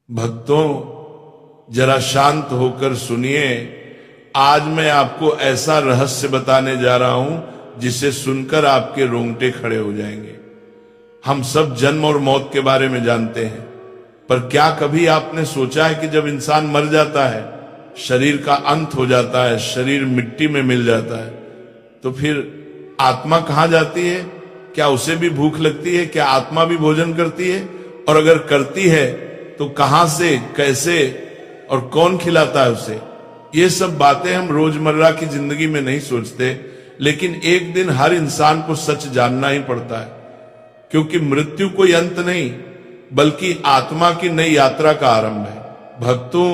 भक्तों, जरा शांत होकर सुनिए। आज मैं आपको ऐसा रहस्य बताने जा रहा हूं जिसे सुनकर आपके रोंगटे खड़े हो जाएंगे। हम सब जन्म और मौत के बारे में जानते हैं, पर क्या कभी आपने सोचा है कि जब इंसान मर जाता है, शरीर का अंत हो जाता है, शरीर मिट्टी में मिल जाता है, तो फिर आत्मा कहां जाती है? क्या उसे भी भूख लगती है? क्या आत्मा भी भोजन करती है? और अगर करती है तो कहां से, कैसे और कौन खिलाता है उसे? ये सब बातें हम रोजमर्रा की जिंदगी में नहीं सोचते, लेकिन एक दिन हर इंसान को सच जानना ही पड़ता है, क्योंकि मृत्यु कोई अंत नहीं बल्कि आत्मा की नई यात्रा का आरंभ है। भक्तों,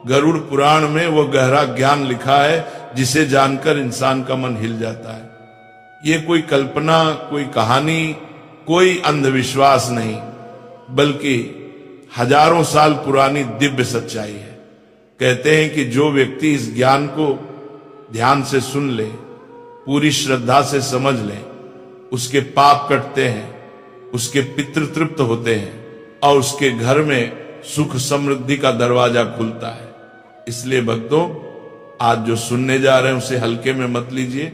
गरुड़ पुराण में वो गहरा ज्ञान लिखा है जिसे जानकर इंसान का मन हिल जाता है। ये कोई कल्पना, कोई कहानी, कोई अंधविश्वास नहीं, बल्कि हजारों साल पुरानी दिव्य सच्चाई है। कहते हैं कि जो व्यक्ति इस ज्ञान को ध्यान से सुन ले, पूरी श्रद्धा से समझ ले, उसके पाप कटते हैं, उसके पितृ तृप्त होते हैं और उसके घर में सुख समृद्धि का दरवाजा खुलता है। इसलिए भक्तों, आज जो सुनने जा रहे हैं उसे हल्के में मत लीजिए,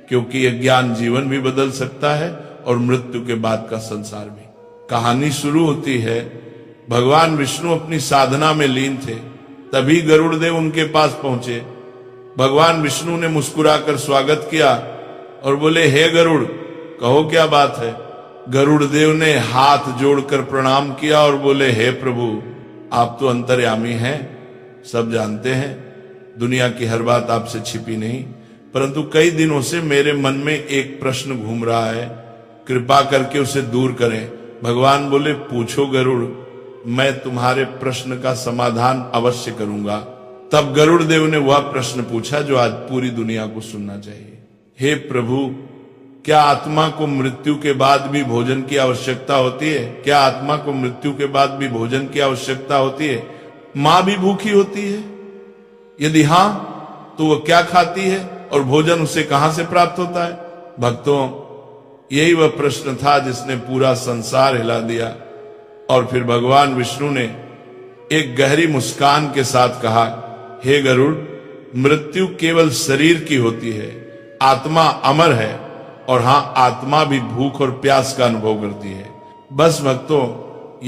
क्योंकि यह ज्ञान जीवन भी बदल सकता है और मृत्यु के बाद का संसार भी। कहानी शुरू होती है, भगवान विष्णु अपनी साधना में लीन थे, तभी गरुड़ देव उनके पास पहुंचे। भगवान विष्णु ने मुस्कुराकर स्वागत किया और बोले, हे गरुड़, कहो क्या बात है? गरुड़ देव ने हाथ जोड़कर प्रणाम किया और बोले, हे प्रभु, आप तो अंतर्यामी हैं, सब जानते हैं, दुनिया की हर बात आपसे छिपी नहीं, परंतु कई दिनों से मेरे मन में एक प्रश्न घूम रहा है, कृपा करके उसे दूर करें। भगवान बोले, पूछो गरुड़, मैं तुम्हारे प्रश्न का समाधान अवश्य करूंगा। तब गरुड़ देव ने वह प्रश्न पूछा जो आज पूरी दुनिया को सुनना चाहिए। हे प्रभु, क्या आत्मा को मृत्यु के बाद भी भोजन की आवश्यकता होती है? क्या आत्मा को मृत्यु के बाद भी भोजन की आवश्यकता होती है? मां भी भूखी होती है? यदि हां, तो वह क्या खाती है और भोजन उसे कहां से प्राप्त होता है? भक्तों, यही वह प्रश्न था जिसने पूरा संसार हिला दिया। और फिर भगवान विष्णु ने एक गहरी मुस्कान के साथ कहा, हे गरुड़, मृत्यु केवल शरीर की होती है, आत्मा अमर है, और हां, आत्मा भी भूख और प्यास का अनुभव करती है। बस भक्तों,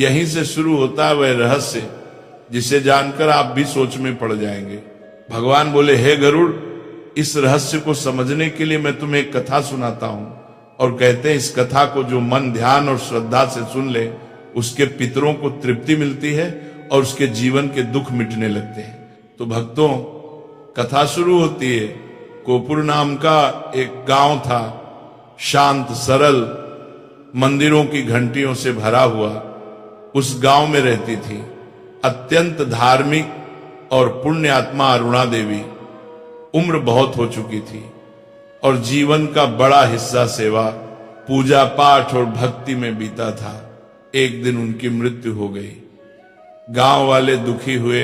यहीं से शुरू होता है वह रहस्य जिसे जानकर आप भी सोच में पड़ जाएंगे। भगवान बोले, हे गरुड़, इस रहस्य को समझने के लिए मैं तुम्हें एक कथा सुनाता हूं, और कहते हैं इस कथा को जो मन ध्यान और श्रद्धा से सुन ले, उसके पितरों को तृप्ति मिलती है और उसके जीवन के दुख मिटने लगते हैं। तो भक्तों, कथा शुरू होती है। कोपुर नाम का एक गांव था, शांत सरल, मंदिरों की घंटियों से भरा हुआ। उस गांव में रहती थी अत्यंत धार्मिक और पुण्य आत्मा अरुणा देवी। उम्र बहुत हो चुकी थी और जीवन का बड़ा हिस्सा सेवा, पूजा पाठ और भक्ति में बीता था। एक दिन उनकी मृत्यु हो गई। गांव वाले दुखी हुए,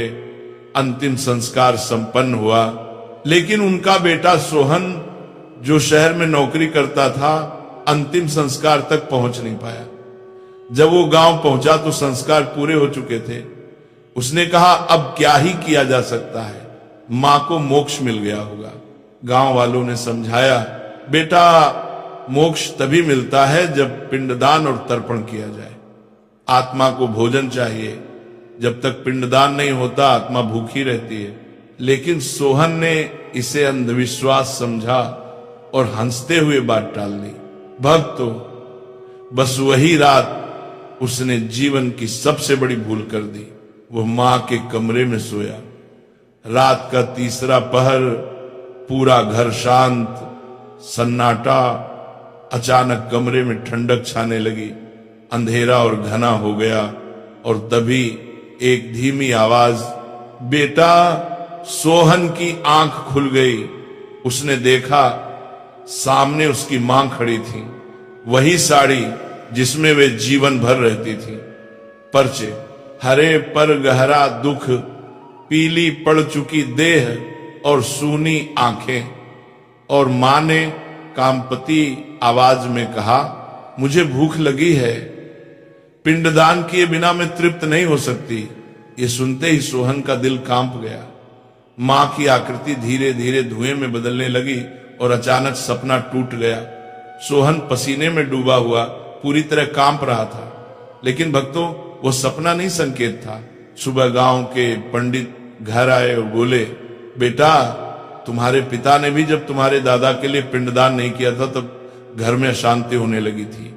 अंतिम संस्कार संपन्न हुआ, लेकिन उनका बेटा सोहन, जो शहर में नौकरी करता था, अंतिम संस्कार तक पहुंच नहीं पाया। जब वो गांव पहुंचा तो संस्कार पूरे हो चुके थे। उसने कहा, अब क्या ही किया जा सकता है, मां को मोक्ष मिल गया होगा। गांव वालों ने समझाया, बेटा, मोक्ष तभी मिलता है जब पिंडदान और तर्पण किया जाए। आत्मा को भोजन चाहिए, जब तक पिंडदान नहीं होता आत्मा भूखी रहती है। लेकिन सोहन ने इसे अंधविश्वास समझा और हंसते हुए बात टाल दी। भक्तों, बस वही रात उसने जीवन की सबसे बड़ी भूल कर दी। वो मां के कमरे में सोया। रात का तीसरा पहर, पूरा घर शांत, सन्नाटा। अचानक कमरे में ठंडक छाने लगी, अंधेरा और घना हो गया, और तभी एक धीमी आवाज, बेटा। सोहन की आंख खुल गई। उसने देखा सामने उसकी मां खड़ी थी, वही साड़ी जिसमें वे जीवन भर रहती थी। परचे, हरे पर गहरा दुख, पीली पड़ चुकी देह और सूनी आंखें। और मां ने कामपति आवाज में कहा, मुझे भूख लगी है, पिंडदान किए बिना मैं तृप्त नहीं हो सकती। ये सुनते ही सोहन का दिल कांप गया। मां की आकृति धीरे धीरे धुएं में बदलने लगी और अचानक सपना टूट गया। सोहन पसीने में डूबा हुआ पूरी तरह कांप रहा था। लेकिन भक्तों, वो सपना नहीं, संकेत था। सुबह गांव के पंडित घर आए और बोले, बेटा, तुम्हारे पिता ने भी जब तुम्हारे दादा के लिए पिंडदान नहीं किया था तब घर में अशांति होने लगी थी।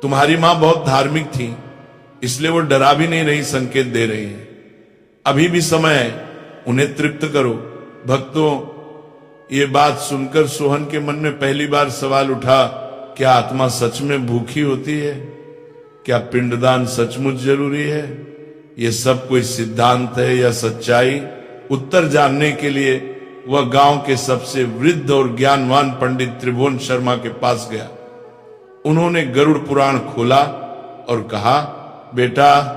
तुम्हारी मां बहुत धार्मिक थी, इसलिए वो डरा भी नहीं रही, संकेत दे रही है। अभी भी समय है, उन्हें तृप्त करो। भक्तों, ये बात सुनकर सोहन के मन में पहली बार सवाल उठा, क्या आत्मा सच में भूखी होती है? क्या पिंडदान सचमुच जरूरी है? ये सब कोई सिद्धांत है या सच्चाई? उत्तर जानने के लिए वह गांव के सबसे वृद्ध और ज्ञानवान पंडित त्रिभुवन शर्मा के पास गया। उन्होंने गरुड़ पुराण खोला और कहा, बेटा,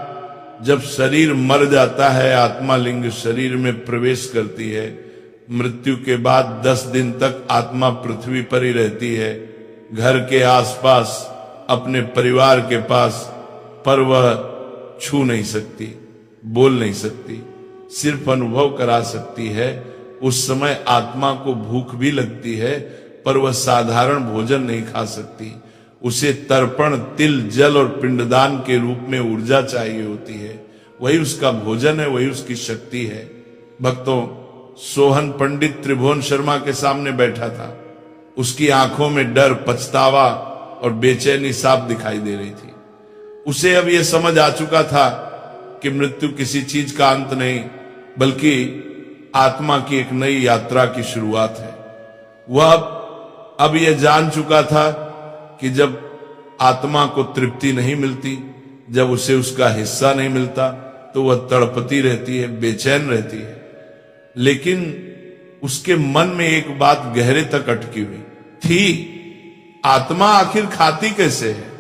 जब शरीर मर जाता है, आत्मा लिंग शरीर में प्रवेश करती है। मृत्यु के बाद 10 दिन तक आत्मा पृथ्वी पर ही रहती है, घर के आसपास, अपने परिवार के पास, पर वह छू नहीं सकती, बोल नहीं सकती, सिर्फ अनुभव करा सकती है। उस समय आत्मा को भूख भी लगती है, पर वह साधारण भोजन नहीं खा सकती। उसे तर्पण, तिल, जल और पिंडदान के रूप में ऊर्जा चाहिए होती है। वही उसका भोजन है, वही उसकी शक्ति है। भक्तों, सोहन पंडित त्रिभुवन शर्मा के सामने बैठा था। उसकी आंखों में डर, पछतावा और बेचैनी साफ दिखाई दे रही थी। उसे अब यह समझ आ चुका था कि मृत्यु किसी चीज का अंत नहीं, बल्कि आत्मा की एक नई यात्रा की शुरुआत है। वह अब यह जान चुका था कि जब आत्मा को तृप्ति नहीं मिलती, जब उसे उसका हिस्सा नहीं मिलता, तो वह तड़पती रहती है, बेचैन रहती है। लेकिन उसके मन में एक बात गहरे तक अटकी हुई थी, आत्मा आखिर खाती कैसे है?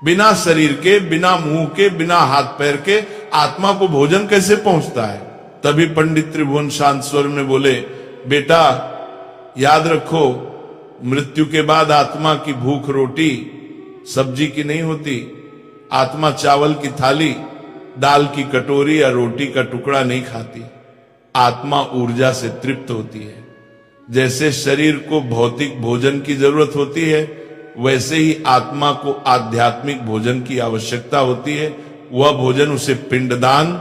बिना शरीर के, बिना मुंह के, बिना हाथ पैर के आत्मा को भोजन कैसे पहुंचता है? तभी पंडित त्रिभुवन शांत स्वर में बोले, बेटा, याद रखो, मृत्यु के बाद आत्मा की भूख रोटी सब्जी की नहीं होती। आत्मा चावल की थाली, दाल की कटोरी या रोटी का टुकड़ा नहीं खाती। आत्मा ऊर्जा से तृप्त होती है। जैसे शरीर को भौतिक भोजन की जरूरत होती है, वैसे ही आत्मा को आध्यात्मिक भोजन की आवश्यकता होती है। वह भोजन उसे पिंडदान,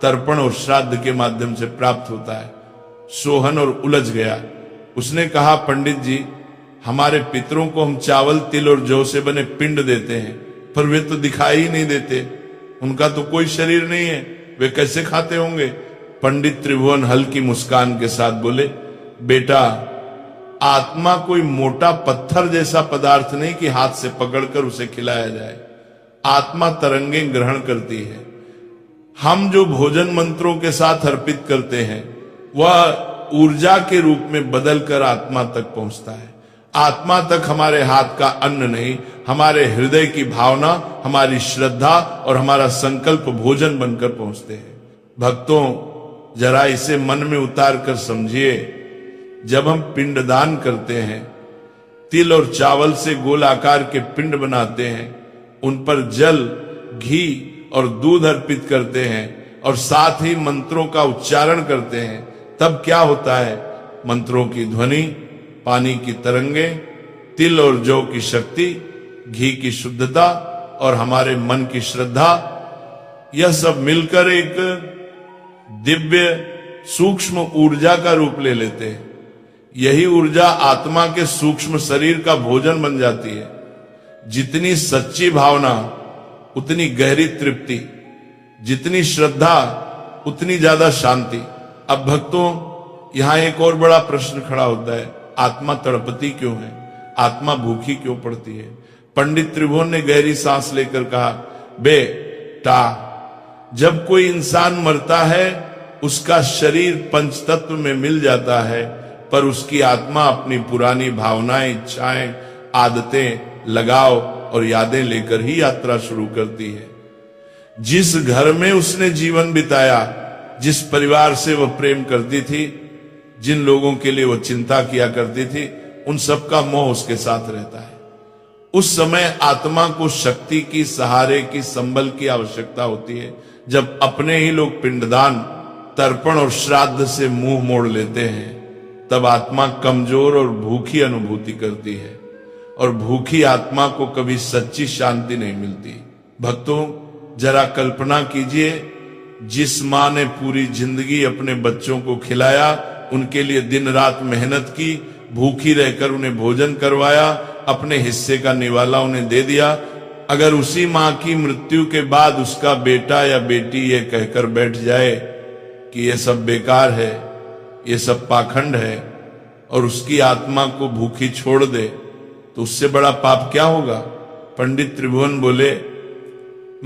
तर्पण और श्राद्ध के माध्यम से प्राप्त होता है। सोहन और उलझ गया। उसने कहा, पंडित जी, हमारे पितरों को हम चावल, तिल और जौ से बने पिंड देते हैं, पर वे तो दिखाई ही नहीं देते। उनका तो कोई शरीर नहीं है, वे कैसे खाते होंगे? पंडित त्रिभुवन हल्की मुस्कान के साथ बोले, बेटा, आत्मा कोई मोटा पत्थर जैसा पदार्थ नहीं कि हाथ से पकड़कर उसे खिलाया जाए। आत्मा तरंगें ग्रहण करती है। हम जो भोजन मंत्रों के साथ अर्पित करते हैं, वह ऊर्जा के रूप में बदलकर आत्मा तक पहुंचता है। आत्मा तक हमारे हाथ का अन्न नहीं, हमारे हृदय की भावना, हमारी श्रद्धा और हमारा संकल्प भोजन बनकर पहुंचते हैं। भक्तों, जरा इसे मन में उतार कर समझिए। जब हम पिंडदान करते हैं, तिल और चावल से गोल आकार के पिंड बनाते हैं, उन पर जल, घी और दूध अर्पित करते हैं और साथ ही मंत्रों का उच्चारण करते हैं, तब क्या होता है? मंत्रों की ध्वनि, पानी की तरंगें, तिल और जौ की शक्ति, घी की शुद्धता और हमारे मन की श्रद्धा, यह सब मिलकर एक दिव्य सूक्ष्म ऊर्जा का रूप ले लेते हैं। यही ऊर्जा आत्मा के सूक्ष्म शरीर का भोजन बन जाती है। जितनी सच्ची भावना उतनी गहरी तृप्ति, जितनी श्रद्धा उतनी ज्यादा शांति। अब भक्तों, यहां एक और बड़ा प्रश्न खड़ा होता है, आत्मा तड़पती क्यों है? आत्मा भूखी क्यों पड़ती है? पंडित त्रिभुवन ने गहरी सांस लेकर कहा, बेटा, जब कोई इंसान मरता है, उसका शरीर पंचतत्व में मिल जाता है, पर उसकी आत्मा अपनी पुरानी भावनाएं, इच्छाएं, आदतें, लगाव और यादें लेकर ही यात्रा शुरू करती है। जिस घर में उसने जीवन बिताया, जिस परिवार से वह प्रेम करती थी, जिन लोगों के लिए वह चिंता किया करती थी, उन सबका मोह उसके साथ रहता है। उस समय आत्मा को शक्ति की, सहारे की, संबल की आवश्यकता होती है। जब अपने ही लोग पिंडदान, तर्पण और श्राद्ध से मुंह मोड़ लेते हैं, तब आत्मा कमजोर और भूखी अनुभूति करती है, और भूखी आत्मा को कभी सच्ची शांति नहीं मिलती। भक्तों, जरा कल्पना कीजिए, जिस माँ ने पूरी जिंदगी अपने बच्चों को खिलाया, उनके लिए दिन रात मेहनत की, भूखी रहकर उन्हें भोजन करवाया, अपने हिस्से का निवाला उन्हें दे दिया, अगर उसी माँ की मृत्यु के बाद उसका बेटा या बेटी ये कहकर बैठ जाए कि ये सब बेकार है, ये सब पाखंड है, और उसकी आत्मा को भूखी छोड़ दे, तो उससे बड़ा पाप क्या होगा? पंडित त्रिभुवन बोले,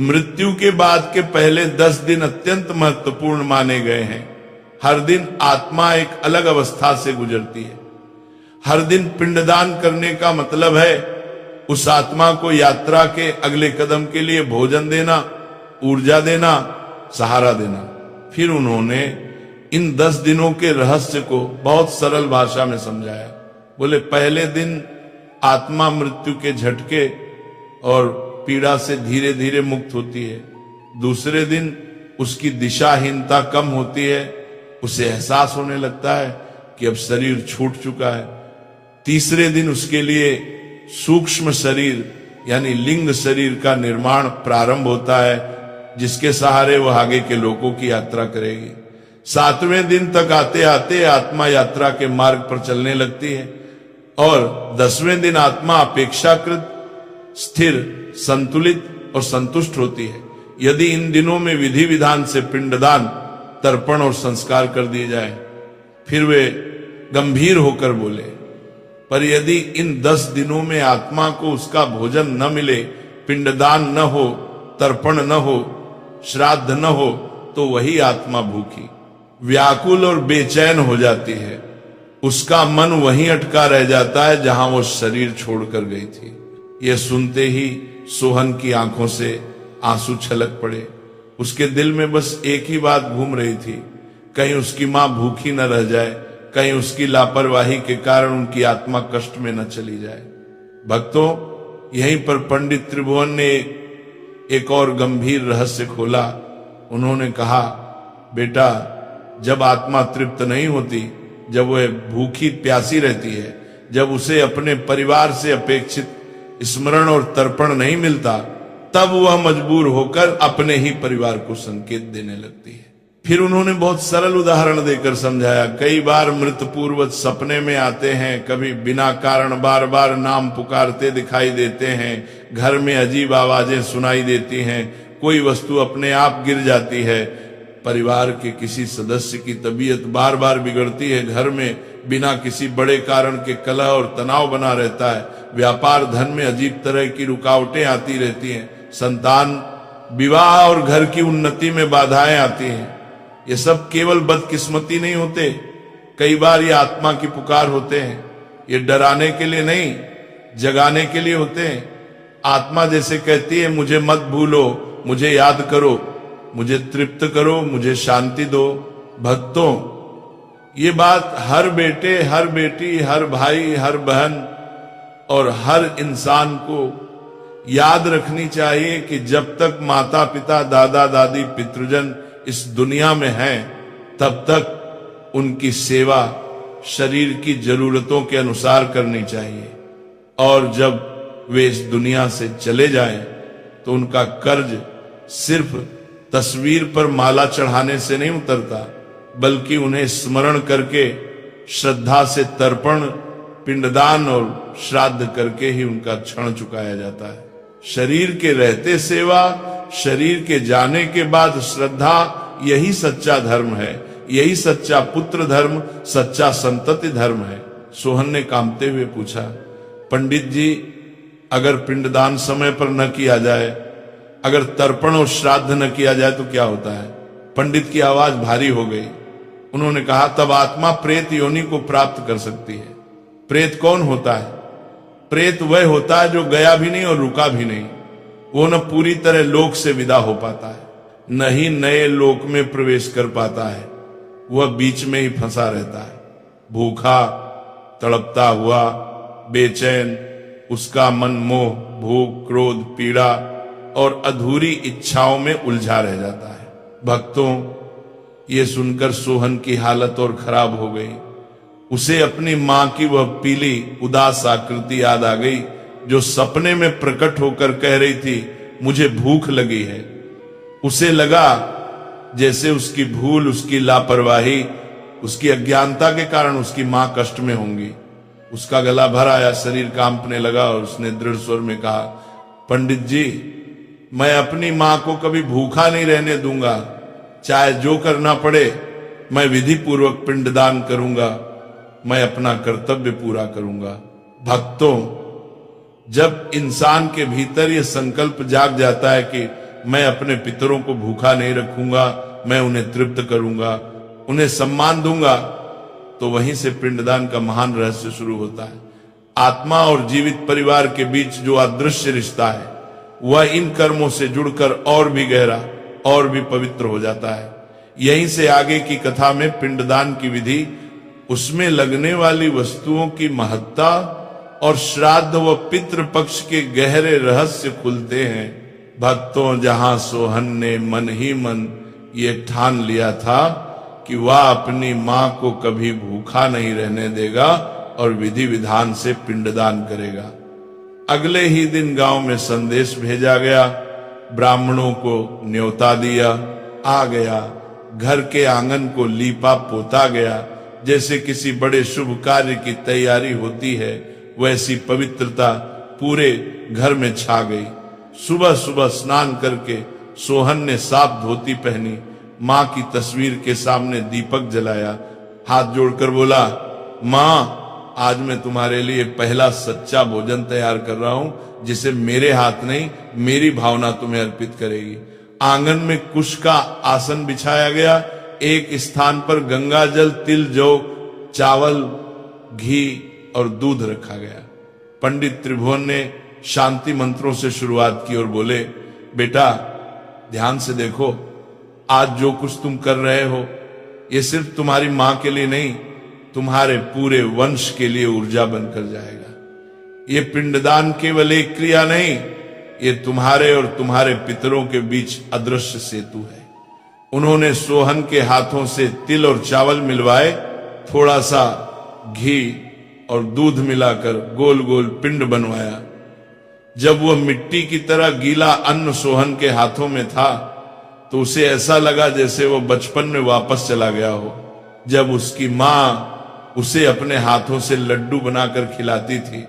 मृत्यु के बाद के पहले 10 दिन अत्यंत महत्वपूर्ण माने गए हैं। हर दिन आत्मा एक अलग अवस्था से गुजरती है। हर दिन पिंडदान करने का मतलब है उस आत्मा को यात्रा के अगले कदम के लिए भोजन देना, ऊर्जा देना, सहारा देना। फिर उन्होंने इन 10 दिनों के रहस्य को बहुत सरल भाषा में समझाया। बोले, पहले दिन आत्मा मृत्यु के झटके और पीड़ा से धीरे धीरे मुक्त होती है। दूसरे दिन उसकी दिशाहीनता कम होती है, उसे एहसास होने लगता है कि अब शरीर छूट चुका है। तीसरे दिन उसके लिए सूक्ष्म शरीर यानी लिंग शरीर का निर्माण प्रारंभ होता है, जिसके सहारे वह आगे के लोकों की यात्रा करेगी। 7वें दिन तक आते आते आत्मा यात्रा के मार्ग पर चलने लगती है, और 10वें दिन आत्मा अपेक्षाकृत स्थिर, संतुलित और संतुष्ट होती है, यदि इन दिनों में विधि विधान से पिंडदान, तर्पण और संस्कार कर दिए जाए। फिर वे गंभीर होकर बोले, पर यदि इन 10 दिनों में आत्मा को उसका भोजन न मिले, पिंडदान न हो, तर्पण न हो, श्राद्ध न हो, तो वही आत्मा भूखी, व्याकुल और बेचैन हो जाती है। उसका मन वहीं अटका रह जाता है जहां वो शरीर छोड़कर गई थी। यह सुनते ही सोहन की आंखों से आंसू छलक पड़े। उसके दिल में बस एक ही बात घूम रही थी, कहीं उसकी मां भूखी न रह जाए, कहीं उसकी लापरवाही के कारण उनकी आत्मा कष्ट में न चली जाए। भक्तों, यहीं पर पंडित त्रिभुवन ने एक और गंभीर रहस्य खोला। उन्होंने कहा, बेटा, जब आत्मा तृप्त नहीं होती, जब वह भूखी प्यासी रहती है, जब उसे अपने परिवार से अपेक्षित स्मरण और तर्पण नहीं मिलता, तब वह मजबूर होकर अपने ही परिवार को संकेत देने लगती है। फिर उन्होंने बहुत सरल उदाहरण देकर समझाया। कई बार मृत पूर्वज सपने में आते हैं, कभी बिना कारण बार बार नाम पुकारते दिखाई देते हैं, घर में अजीब आवाजें सुनाई देती हैं, कोई वस्तु अपने आप गिर जाती है, परिवार के किसी सदस्य की तबीयत बार बार बिगड़ती है, घर में बिना किसी बड़े कारण के कलह और तनाव बना रहता है, व्यापार धन में अजीब तरह की रुकावटें आती रहती हैं, संतान, विवाह और घर की उन्नति में बाधाएं आती हैं। ये सब केवल बदकिस्मती नहीं होते, कई बार ये आत्मा की पुकार होते हैं। ये डराने के लिए नहीं, जगाने के लिए होते हैं। आत्मा जैसे कहती है, मुझे मत भूलो, मुझे याद करो, मुझे तृप्त करो, मुझे शांति दो। भक्तों, ये बात हर बेटे, हर बेटी, हर भाई, हर बहन और हर इंसान को याद रखनी चाहिए कि जब तक माता पिता, दादा दादी, पितृजन इस दुनिया में हैं, तब तक उनकी सेवा शरीर की जरूरतों के अनुसार करनी चाहिए, और जब वे इस दुनिया से चले जाएं तो उनका कर्ज सिर्फ तस्वीर पर माला चढ़ाने से नहीं उतरता, बल्कि उन्हें स्मरण करके श्रद्धा से तर्पण, पिंडदान और श्राद्ध करके ही उनका क्षण चुकाया जाता है। शरीर के रहते सेवा, शरीर के जाने के बाद श्रद्धा, यही सच्चा धर्म है, यही सच्चा पुत्र धर्म, सच्चा संतति धर्म है। सोहन ने कांपते हुए पूछा, पंडित जी, अगर पिंडदान समय पर न किया जाए, अगर तर्पण और श्राद्ध न किया जाए तो क्या होता है? पंडित की आवाज भारी हो गई। उन्होंने कहा, तब आत्मा प्रेत योनि को प्राप्त कर सकती है। प्रेत कौन होता है? प्रेत वह होता है जो गया भी नहीं और रुका भी नहीं। वो न पूरी तरह लोक से विदा हो पाता है, न ही नए लोक में प्रवेश कर पाता है, वह बीच में ही फंसा रहता है, भूखा, तड़पता हुआ, बेचैन। उसका मन मोह, भूख, क्रोध, पीड़ा और अधूरी इच्छाओं में उलझा रह जाता है। भक्तों, ये सुनकर सोहन की हालत और खराब हो गई। उसे अपनी मां की वह पीली उदास आकृति याद आ गई, जो सपने में प्रकट होकर कह रही थी, मुझे भूख लगी है। उसे लगा जैसे उसकी भूल, उसकी लापरवाही, उसकी अज्ञानता के कारण उसकी मां कष्ट में होंगी। उसका गला भर आया, शरीर कांपने लगा और उसने दृढ़ स्वर में कहा, पंडित जी, मैं अपनी मां को कभी भूखा नहीं रहने दूंगा। चाहे जो करना पड़े, मैं विधि पूर्वक पिंडदान करूंगा। मैं अपना कर्तव्य पूरा करूंगा। भक्तों, जब इंसान के भीतर यह संकल्प जाग जाता है कि मैं अपने पितरों को भूखा नहीं रखूंगा, मैं उन्हें तृप्त करूंगा, उन्हें सम्मान दूंगा, तो वहीं से पिंडदान का महान रहस्य शुरू होता है। आत्मा और जीवित परिवार के बीच जो अदृश्य रिश्ता है, वह इन कर्मों से जुड़कर और भी गहरा और भी पवित्र हो जाता है। यहीं से आगे की कथा में पिंडदान की विधि, उसमें लगने वाली वस्तुओं की महत्ता और श्राद्ध व पितृ पक्ष के गहरे रहस्य खुलते हैं। भक्तों, जहां सोहन ने मन ही मन ये ठान लिया था कि वह अपनी मां को कभी भूखा नहीं रहने देगा और विधि विधान से पिंडदान करेगा, अगले ही दिन गांव में संदेश भेजा गया, ब्राह्मणों को न्योता दिया, आ गया, घर के आंगन को लीपा पोता गया। जैसे किसी बड़े शुभ कार्य की तैयारी होती है, वैसी पवित्रता पूरे घर में छा गई। सुबह सुबह स्नान करके सोहन ने साफ धोती पहनी, मां की तस्वीर के सामने दीपक जलाया, हाथ जोड़कर बोला, मां, आज मैं तुम्हारे लिए पहला सच्चा भोजन तैयार कर रहा हूं, जिसे मेरे हाथ नहीं, मेरी भावना तुम्हें अर्पित करेगी। आंगन में कुश का आसन बिछाया गया, एक स्थान पर गंगा जल, तिल, जौ, चावल, घी और दूध रखा गया। पंडित त्रिभुवन ने शांति मंत्रों से शुरुआत की और बोले, बेटा, ध्यान से देखो, आज जो कुछ तुम कर रहे हो, ये सिर्फ तुम्हारी मां के लिए नहीं, तुम्हारे पूरे वंश के लिए ऊर्जा बनकर जाएगा। ये पिंडदान केवल एक क्रिया नहीं, ये तुम्हारे और तुम्हारे पितरों के बीच अदृश्य सेतु है। उन्होंने सोहन के हाथों से तिल और चावल मिलवाए, थोड़ा सा घी और दूध मिलाकर गोल गोल पिंड बनवाया। जब वह मिट्टी की तरह गीला अन्न सोहन के हाथों में था, तो उसे ऐसा लगा जैसे वो बचपन में वापस चला गया हो, जब उसकी मां उसे अपने हाथों से लड्डू बनाकर खिलाती थी।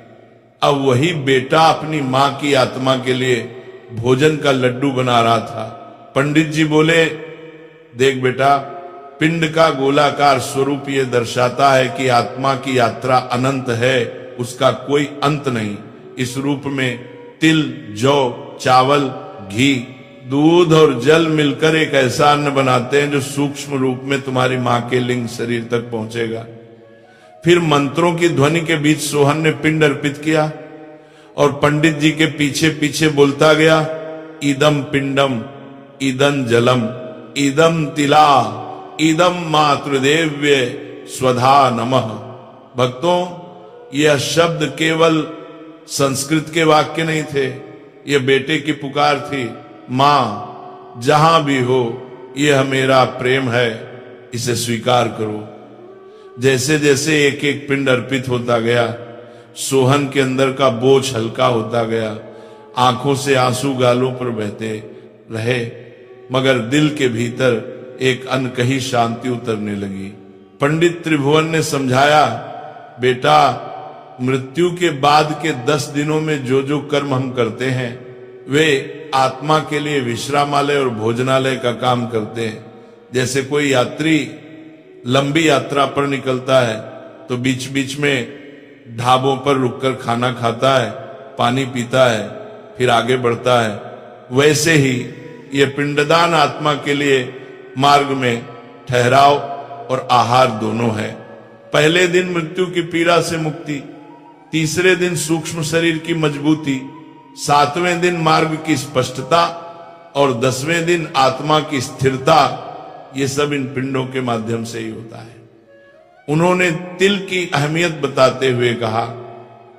अब वही बेटा अपनी मां की आत्मा के लिए भोजन का लड्डू बना रहा था। पंडित जी बोले, देख बेटा, पिंड का गोलाकार स्वरूप ये दर्शाता है कि आत्मा की यात्रा अनंत है, उसका कोई अंत नहीं। इस रूप में तिल, जौ, चावल, घी, दूध और जल मिलकर एक ऐसा अन्न बनाते हैं जो सूक्ष्म रूप में तुम्हारी मां के लिंग शरीर तक पहुंचेगा। फिर मंत्रों की ध्वनि के बीच सोहन ने पिंड अर्पित किया और पंडित जी के पीछे पीछे बोलता गया, इदम पिंडम, इदम जलम, इदम तिला, इदम मातृदेव्य स्वधा नमः। भक्तों, यह शब्द केवल संस्कृत के वाक्य नहीं थे, यह बेटे की पुकार थी। मां, जहां भी हो, यह मेरा प्रेम है, इसे स्वीकार करो। जैसे जैसे एक एक पिंड अर्पित होता गया, सोहन के अंदर का बोझ हल्का होता गया। आंखों से आंसू गालों पर बहते रहे, मगर दिल के भीतर एक अनकही शांति उतरने लगी। पंडित त्रिभुवन ने समझाया, बेटा, मृत्यु के बाद के 10 दिनों में जो जो कर्म हम करते हैं, वे आत्मा के लिए विश्रामालय और भोजनालय का काम करते हैं। जैसे कोई यात्री लंबी यात्रा पर निकलता है तो बीच बीच में ढाबों पर रुककर खाना खाता है, पानी पीता है, फिर आगे बढ़ता है, वैसे ही ये पिंडदान आत्मा के लिए मार्ग में ठहराव और आहार दोनों है। पहले दिन मृत्यु की पीड़ा से मुक्ति, तीसरे दिन सूक्ष्म शरीर की मजबूती, 7वें दिन मार्ग की स्पष्टता और 10वें दिन आत्मा की स्थिरता, ये सब इन पिंडों के माध्यम से ही होता है। उन्होंने तिल की अहमियत बताते हुए कहा,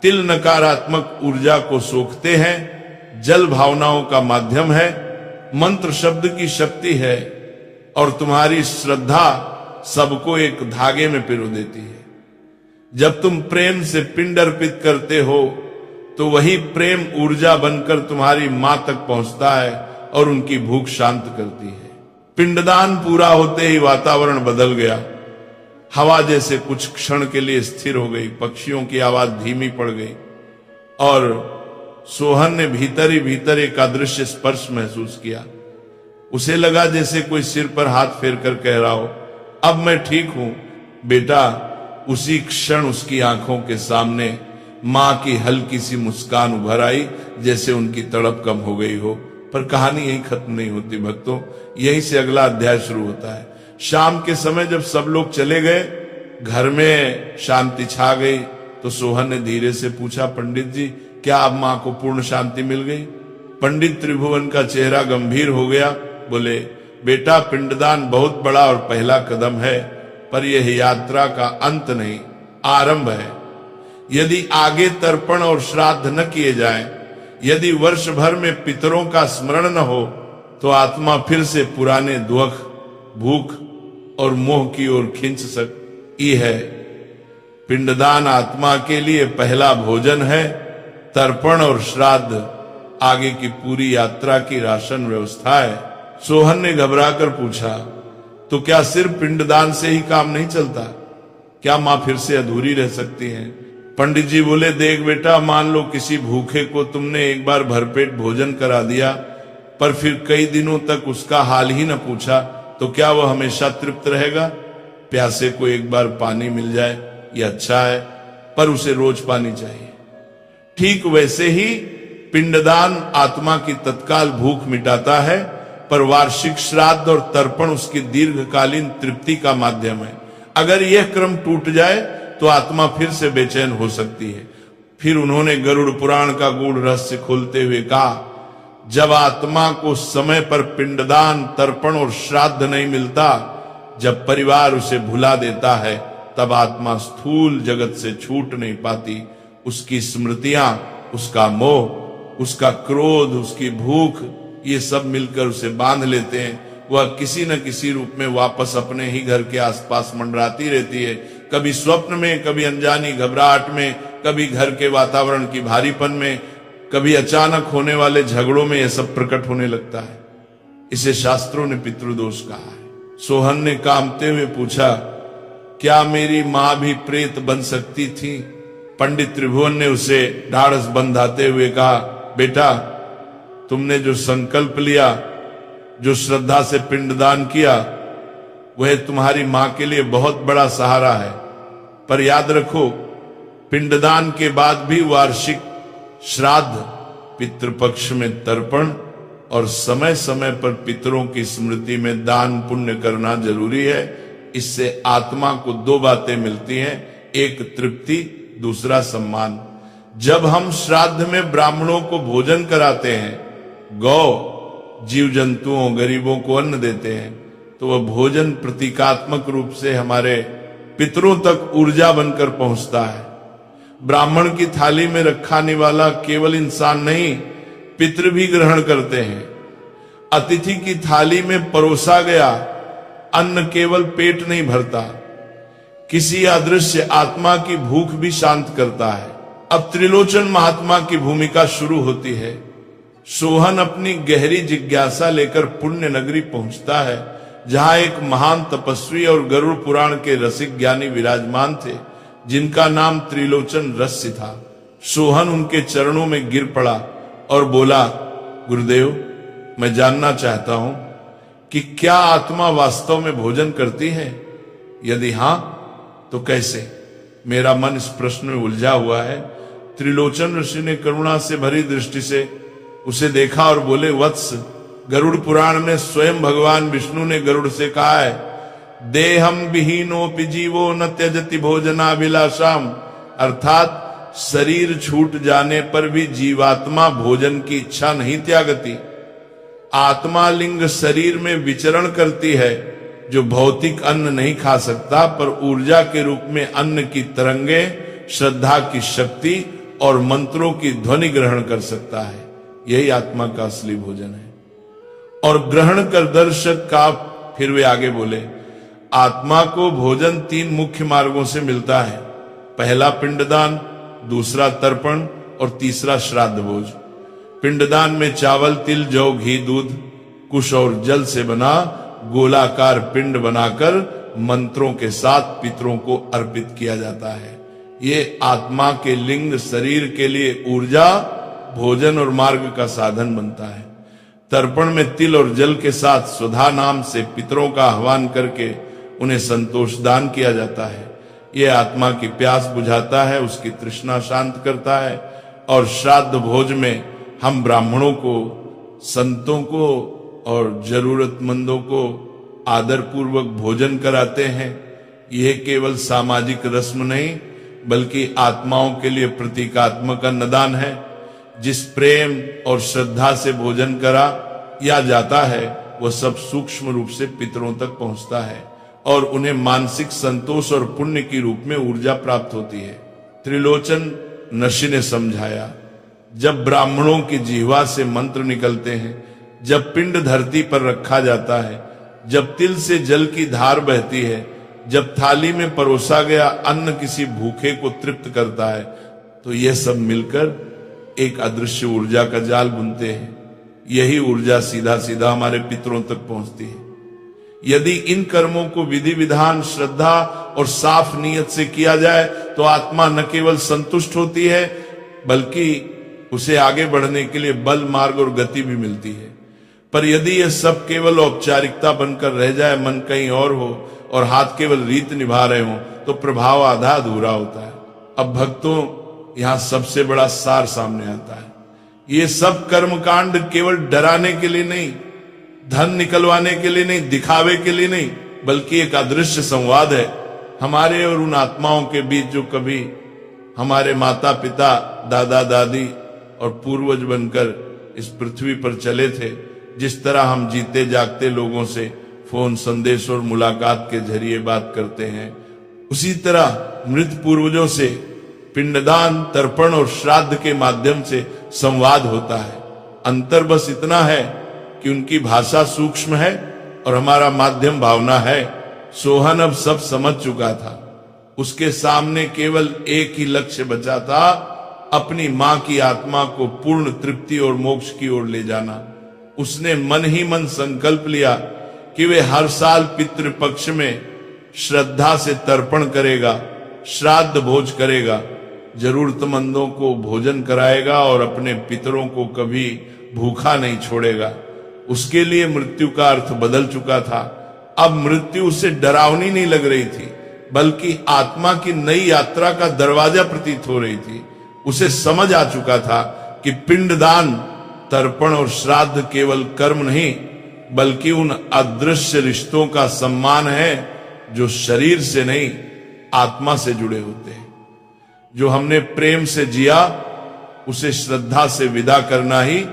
तिल नकारात्मक ऊर्जा को सोखते हैं, जल भावनाओं का माध्यम है, मंत्र शब्द की शक्ति है, और तुम्हारी श्रद्धा सबको एक धागे में पिरो देती है। जब तुम प्रेम से पिंड अर्पित करते हो तो वही प्रेम ऊर्जा बनकर तुम्हारी मां तक पहुंचता है और उनकी भूख शांत करती है। पिंडदान पूरा होते ही वातावरण बदल गया। हवा जैसे कुछ क्षण के लिए स्थिर हो गई, पक्षियों की आवाज धीमी पड़ गई और सोहन ने भीतर ही भीतर एक अदृश्य स्पर्श महसूस किया। उसे लगा जैसे कोई सिर पर हाथ फेर कर कह रहा हो, अब मैं ठीक हूं बेटा। उसी क्षण उसकी आंखों के सामने मां की हल्की सी मुस्कान उभर आई, जैसे उनकी तड़प कम हो गई हो। पर कहानी यही खत्म नहीं होती भक्तों, यहीं से अगला अध्याय शुरू होता है। शाम के समय जब सब लोग चले गए, घर में शांति छा गई, तो सोहन ने धीरे से पूछा, पंडित जी क्या अब मां को पूर्ण शांति मिल गई? पंडित त्रिभुवन का चेहरा गंभीर हो गया। बोले, बेटा पिंडदान बहुत बड़ा और पहला कदम है, पर यह यात्रा का अंत नहीं, आरंभ है। यदि आगे तर्पण और श्राद्ध न किए जाएं, यदि वर्ष भर में पितरों का स्मरण न हो, तो आत्मा फिर से पुराने दुख, भूख और मोह की ओर खींच सकती है। पिंडदान आत्मा के लिए पहला भोजन है, तर्पण और श्राद्ध आगे की पूरी यात्रा की राशन व्यवस्था है। सोहन ने घबराकर पूछा, तो क्या सिर्फ पिंडदान से ही काम नहीं चलता? क्या मां फिर से अधूरी रह सकती हैं? पंडित जी बोले, देख बेटा, मान लो किसी भूखे को तुमने एक बार भरपेट भोजन करा दिया, पर फिर कई दिनों तक उसका हाल ही न पूछा, तो क्या वह हमेशा तृप्त रहेगा? प्यासे को एक बार पानी मिल जाए ये अच्छा है, पर उसे रोज पानी चाहिए। ठीक वैसे ही पिंडदान आत्मा की तत्काल भूख मिटाता है, पर वार्षिक श्राद्ध और तर्पण उसकी दीर्घकालीन तृप्ति का माध्यम है। अगर यह क्रम टूट जाए तो आत्मा फिर से बेचैन हो सकती है। फिर उन्होंने गरुड़ पुराण का गूढ़ रहस्य खोलते हुए कहा, जब आत्मा को समय पर पिंडदान, तर्पण और श्राद्ध नहीं मिलता, जब परिवार उसे भुला देता है, तब आत्मा स्थूल जगत से छूट नहीं पाती। उसकी स्मृतियां, उसका मोह, उसका क्रोध, उसकी भूख, ये सब मिलकर उसे बांध लेते हैं। वह किसी न किसी रूप में वापस अपने ही घर के आसपास मंडराती रहती है, कभी स्वप्न में, कभी अनजानी घबराहट में, कभी घर के वातावरण की भारीपन में, कभी अचानक होने वाले झगड़ों में यह सब प्रकट होने लगता है। इसे शास्त्रों ने पितृदोष कहा है। सोहन ने कांपते हुए पूछा, क्या मेरी मां भी प्रेत बन सकती थी? पंडित त्रिभुवन ने उसे ढाढ़स बंधाते हुए कहा, बेटा तुमने जो संकल्प लिया, जो श्रद्धा से पिंडदान किया, वह तुम्हारी मां के लिए बहुत बड़ा सहारा है। पर याद रखो, पिंडदान के बाद भी वार्षिक श्राद्ध, पितृपक्ष में तर्पण और समय समय पर पितरों की स्मृति में दान पुण्य करना जरूरी है। इससे आत्मा को दो बातें मिलती हैं, एक तृप्ति, दूसरा सम्मान। जब हम श्राद्ध में ब्राह्मणों को भोजन कराते हैं, गौ, जीव जंतुओं, गरीबों को अन्न देते हैं, तो वह भोजन प्रतीकात्मक रूप से हमारे पितरों तक ऊर्जा बनकर पहुंचता है। ब्राह्मण की थाली में रखाने वाला केवल इंसान नहीं, पितृ भी ग्रहण करते हैं। अतिथि की थाली में परोसा गया अन्न केवल पेट नहीं भरता, किसी अदृश्य आत्मा की भूख भी शांत करता है। अब त्रिलोचन महात्मा की भूमिका शुरू होती है। सोहन अपनी गहरी जिज्ञासा लेकर पुण्य नगरी पहुंचता है, जहां एक महान तपस्वी और गरुड़ पुराण के रसिक ज्ञानी विराजमान थे, जिनका नाम त्रिलोचन रस्य था। सोहन उनके चरणों में गिर पड़ा और बोला, गुरुदेव, मैं जानना चाहता हूं कि क्या आत्मा वास्तव में भोजन करती है? यदि हां तो कैसे? मेरा मन इस प्रश्न में उलझा हुआ है। त्रिलोचन ऋषि ने करुणा से भरी दृष्टि से उसे देखा और बोले, वत्स, गरुड़ पुराण में स्वयं भगवान विष्णु ने गरुड़ से कहा है, देहम विहीनोपि जीवो न त्यजति भोजनाभिलाषाम, अर्थात शरीर छूट जाने पर भी जीवात्मा भोजन की इच्छा नहीं त्यागती। आत्मा लिंग शरीर में विचरण करती है, जो भौतिक अन्न नहीं खा सकता, पर ऊर्जा के रूप में अन्न की तरंगे, श्रद्धा की शक्ति और मंत्रों की ध्वनि ग्रहण कर सकता है। यही आत्मा का असली भोजन है। और ग्रहण कर दर्शक का फिर वे आगे बोले, आत्मा को भोजन 3 मुख्य मार्गों से मिलता है। पहला पिंडदान, दूसरा तर्पण और तीसरा श्राद्ध भोज। पिंडदान में चावल, तिल, जौ, घी, दूध, कुश और जल से बना गोलाकार पिंड बनाकर मंत्रों के साथ पितरों को अर्पित किया जाता है। ये आत्मा के लिंग शरीर के लिए ऊर्जा, भोजन और मार्ग का साधन बनता है। तर्पण में तिल और जल के साथ सुधा नाम से पितरों का आह्वान करके उन्हें संतोष दान किया जाता है। ये आत्मा की प्यास बुझाता है, उसकी तृष्णा शांत करता है। और श्राद्ध भोज में हम ब्राह्मणों को, संतों को और जरूरतमंदों को आदर पूर्वक भोजन कराते हैं। यह केवल सामाजिक रस्म नहीं बल्कि आत्माओं के लिए प्रतीकात्मक अन्नदान है। जिस प्रेम और श्रद्धा से भोजन करा या जाता है वह सब सूक्ष्म रूप से पितरों तक पहुंचता है और उन्हें मानसिक संतोष और पुण्य की रूप में ऊर्जा प्राप्त होती है। त्रिलोचन नशी ने समझाया, जब ब्राह्मणों की जिह्वा से मंत्र निकलते हैं, जब पिंड धरती पर रखा जाता है, जब तिल से जल की धार बहती है, जब थाली में परोसा गया अन्न किसी भूखे को तृप्त करता है, तो यह सब मिलकर एक अदृश्य ऊर्जा का जाल बुनते हैं। यही ऊर्जा सीधा सीधा हमारे पितरों तक पहुंचती है। यदि इन कर्मों को विधि विधान, श्रद्धा और साफ नीयत से किया जाए तो आत्मा न केवल संतुष्ट होती है बल्कि उसे आगे बढ़ने के लिए बल, मार्ग और गति भी मिलती है। पर यदि यह सब केवल औपचारिकता बनकर रह जाए, मन कहीं और हो और हाथ केवल रीत निभा रहे हो, तो प्रभाव आधा अधूरा होता है। अब भक्तों, यहां सबसे बड़ा सार सामने आता है। ये सब कर्मकांड केवल डराने के लिए नहीं, धन निकलवाने के लिए नहीं, दिखावे के लिए नहीं, बल्कि एक अदृश्य संवाद है हमारे और उन आत्माओं के बीच जो कभी हमारे माता पिता, दादा दादी और पूर्वज बनकर इस पृथ्वी पर चले थे। जिस तरह हम जीते जागते लोगों से फोन, संदेश और मुलाकात के जरिए बात करते हैं, उसी तरह मृत पूर्वजों से पिंडदान, तर्पण और श्राद्ध के माध्यम से संवाद होता है। अंतर बस इतना है कि उनकी भाषा सूक्ष्म है और हमारा माध्यम भावना है। सोहन अब सब समझ चुका था। उसके सामने केवल एक ही लक्ष्य बचा था, अपनी मां की आत्मा को पूर्ण तृप्ति और मोक्ष की ओर ले जाना। उसने मन ही मन संकल्प लिया कि वे हर साल पितृपक्ष में श्रद्धा से तर्पण करेगा, श्राद्ध भोज करेगा, जरूरतमंदों को भोजन कराएगा और अपने पितरों को कभी भूखा नहीं छोड़ेगा। उसके लिए मृत्यु का अर्थ बदल चुका था। अब मृत्यु उसे डरावनी नहीं लग रही थी बल्कि आत्मा की नई यात्रा का दरवाजा प्रतीत हो रही थी। उसे समझ आ चुका था कि पिंडदान, तर्पण और श्राद्ध केवल कर्म नहीं बल्कि उन अदृश्य रिश्तों का सम्मान है जो शरीर से नहीं, आत्मा से जुड़े होते हैं। जो हमने प्रेम से जिया उसे श्रद्धा से विदा करना ही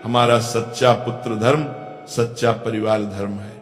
हमारा सच्चा पुत्र धर्म, सच्चा परिवार धर्म है।